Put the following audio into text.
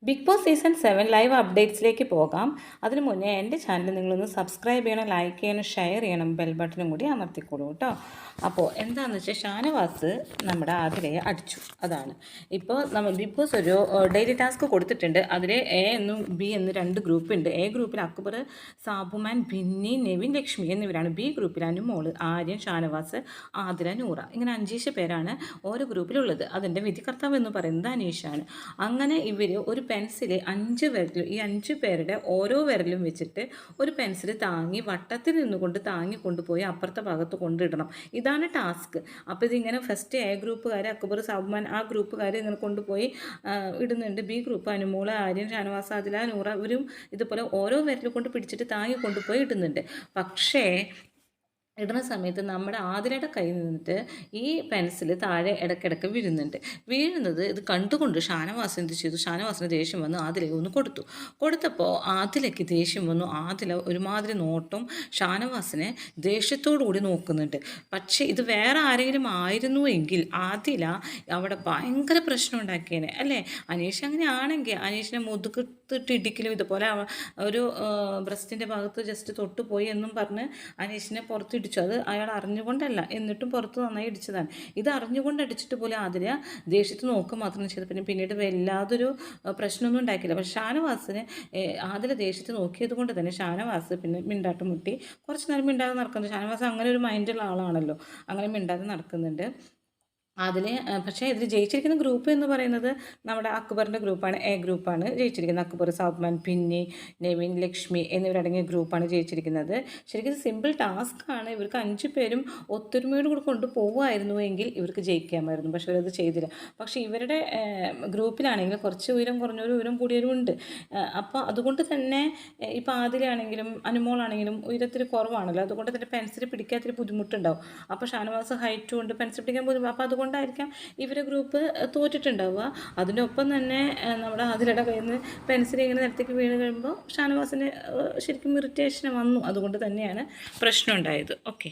Big boss season 7 live അപ്ഡേറ്റ്സിലേക്ക് പോകാം. അതിനു മുന്നേ എൻ്റെ ചാനൽ നിങ്ങളൊന്ന് സബ്സ്ക്രൈബ് ചെയ്യണം, ലൈക്ക് ചെയ്യണം, ഷെയർ ചെയ്യണം, ബെൽ ബട്ടണും കൂടി അമർത്തിക്കോളൂ കേട്ടോ. അപ്പോൾ എന്താണെന്ന് വെച്ചാൽ ഷാനവാസ് നമ്മുടെ ആതിരയെ അടിച്ചു. അതാണ് ഇപ്പോൾ നമ്മൾ ബിഗ് ബോസ് ഒരു ഡെയിലി ടാസ്ക് കൊടുത്തിട്ടുണ്ട്. അതിൽ എ എന്നും ബി എന്നും രണ്ട് ഗ്രൂപ്പുണ്ട്. എ ഗ്രൂപ്പിൽ അക്ബർ, സാബുമാൻ, ബിന്നി, നെവിൻ, ലക്ഷ്മി എന്നിവരാണ്. ബി ഗ്രൂപ്പിൽ അനുമോള്, ആര്യൻ, ഷാനവാസ്, ആതിര, നൂറ, ഇങ്ങനെ 5 പേരാണ് ഓരോ ഗ്രൂപ്പിലുള്ളത്. അതിൻ്റെ വിധികർത്താവ് എന്ന് പറയുന്നത് അനീഷാണ്. അങ്ങനെ ഇവർ ഒരു പെൻസിൽ 5 വിരലും, ഈ 5 പേരുടെ ഓരോ വിരലും വെച്ചിട്ട് ഒരു പെൻസിൽ താങ്ങി വട്ടത്തിൽ നിന്നുകൊണ്ട് താങ്ങി കൊണ്ടുപോയി അപ്പുറത്തെ ഭാഗത്ത് കൊണ്ടിടണം. ഇതാണ് ടാസ്ക്. അപ്പോൾ ഇതിങ്ങനെ ഫസ്റ്റ് എ ഗ്രൂപ്പുകാർ അക്ബർ, സാബുമാൻ, ആ ഗ്രൂപ്പുകാർ ഇങ്ങനെ കൊണ്ടുപോയി ഇടുന്നുണ്ട്. ബി ഗ്രൂപ്പ് അനുമോള്, ആര്യൻ, ഷാനവാസ്, ആദില, നൂറ ഇവരും ഇതുപോലെ ഓരോ വിരൽ കൊണ്ട് പിടിച്ചിട്ട് താങ്ങി കൊണ്ടുപോയി ഇടുന്നുണ്ട്. പക്ഷേ ഇടുന്ന സമയത്ത് നമ്മുടെ ആതിരയുടെ കയ്യിൽ നിന്നിട്ട് ഈ പെൻസിൽ താഴെ ഇടയ്ക്കിടയ്ക്ക് വീഴുന്നത് ഇത് കണ്ടുകൊണ്ട് ഷാനവാസ് എന്ത് ചെയ്തു? ഷാനവാസിന് ദേഷ്യം വന്നു ആതിലയ്ക്ക് ഒന്ന് കൊടുത്തപ്പോൾ ആതിലയ്ക്ക് ദേഷ്യം വന്നു. ആതില ഒരുമാതിരി നോട്ടം ഷാനവാസിനെ ദേഷ്യത്തോടു കൂടി നോക്കുന്നുണ്ട്. പക്ഷേ ഇത് വേറെ ആരെങ്കിലും ആയിരുന്നുവെങ്കിൽ ആതില അവിടെ ഭയങ്കര പ്രശ്നം ഉണ്ടാക്കിയേനെ അല്ലേ? അനീഷ് അങ്ങനെ ആണെങ്കിൽ അനീഷിനെ മുതുകത്തിട്ട് ഇടിക്കലും ഇതുപോലെ ഒരു ബ്രസ്റ്റിൻ്റെ ഭാഗത്ത് ജസ്റ്റ് തൊട്ടുപോയി എന്നും പറഞ്ഞ് അനീഷിനെ പുറത്തിടിച്ചു. അത് അയാൾ അറിഞ്ഞുകൊണ്ടല്ല, എന്നിട്ടും പുറത്ത് നന്നായി ഇടിച്ചതാണ്. ഇത് അറിഞ്ഞുകൊണ്ട് അടിച്ചിട്ട് പോലും ആതിര ദേഷ്യത്ത് നോക്കുക മാത്രം ചെയ്ത് പിന്നീട് വല്ലാതൊരു പ്രശ്നമൊന്നും ഉണ്ടാക്കിയില്ല. പക്ഷേ ഷാനവാസിന് ആതിര ദേഷ്യത്ത് നോക്കിയത് കൊണ്ട് തന്നെ ഷാനവാസ് പിന്നെ മിണ്ടാട്ട് മുട്ടി കുറച്ച് നേരം മിണ്ടാതെ നടക്കുന്നത്. ഷാനവാസ് അങ്ങനെ ഒരു മൈൻഡുള്ള ആളാണല്ലോ, അങ്ങനെ മിണ്ടാതെ നടക്കുന്നുണ്ട്. പക്ഷേ ഇതിൽ ജയിച്ചിരിക്കുന്ന ഗ്രൂപ്പ് എന്ന് പറയുന്നത് നമ്മുടെ അക്ബറിൻ്റെ ഗ്രൂപ്പാണ്, എ ഗ്രൂപ്പാണ് ജയിച്ചിരിക്കുന്നത്. അക്ബർ, സാബ്മാൻ, പിന്നി, നെവിൻ, ലക്ഷ്മി എന്നിവരടങ്ങിയ ഗ്രൂപ്പാണ് ജയിച്ചിരിക്കുന്നത്. ശരിക്കും ഇത് സിമ്പിൾ ടാസ്ക് ആണ്. ഇവർക്ക് 5 പേരും ഒത്തൊരുമയോട് കൂടി കൊണ്ടുപോകുമായിരുന്നുവെങ്കിൽ ഇവർക്ക് ജയിക്കാമായിരുന്നു. പക്ഷേ ഇവരത് ചെയ്തില്ല. പക്ഷേ ഇവരുടെ ഗ്രൂപ്പിലാണെങ്കിൽ കുറച്ച് ഉയരം കുറഞ്ഞവരും ഉയരം കൂടിയവരും ഉണ്ട്. അപ്പോൾ അതുകൊണ്ട് തന്നെ ഇപ്പോൾ ആദിലാണെങ്കിലും അനുമോളാണെങ്കിലും ഉയരത്തിൽ കുറവാണല്ലോ, അതുകൊണ്ട് തന്നെ പെൻസിൽ പിടിക്കാത്തൊരു ബുദ്ധിമുട്ടുണ്ടാവും. അപ്പോൾ ഷാനവാസ് ഹൈറ്റും ഉണ്ട്, പെൻസിൽ പിടിക്കാൻ ബുദ്ധിമുട്ട്. അപ്പോൾ അതുകൊണ്ടായിരിക്കാം ഇവരെ ഗ്രൂപ്പ് തോറ്റിട്ടുണ്ടാവുക. അതിനൊപ്പം തന്നെ നമ്മുടെ ആതിരയുടെ കയ്യിൽ നിന്ന് പെൻസിൽ ഇങ്ങനെ നിലത്തേക്ക് വീണ് കഴിയുമ്പോൾ ഷാനവാസിന് ശരിക്കും ഇറിറ്റേഷൻ വന്നു. അതുകൊണ്ട് തന്നെയാണ് പ്രശ്നം ഉണ്ടായത്. ഓക്കെ.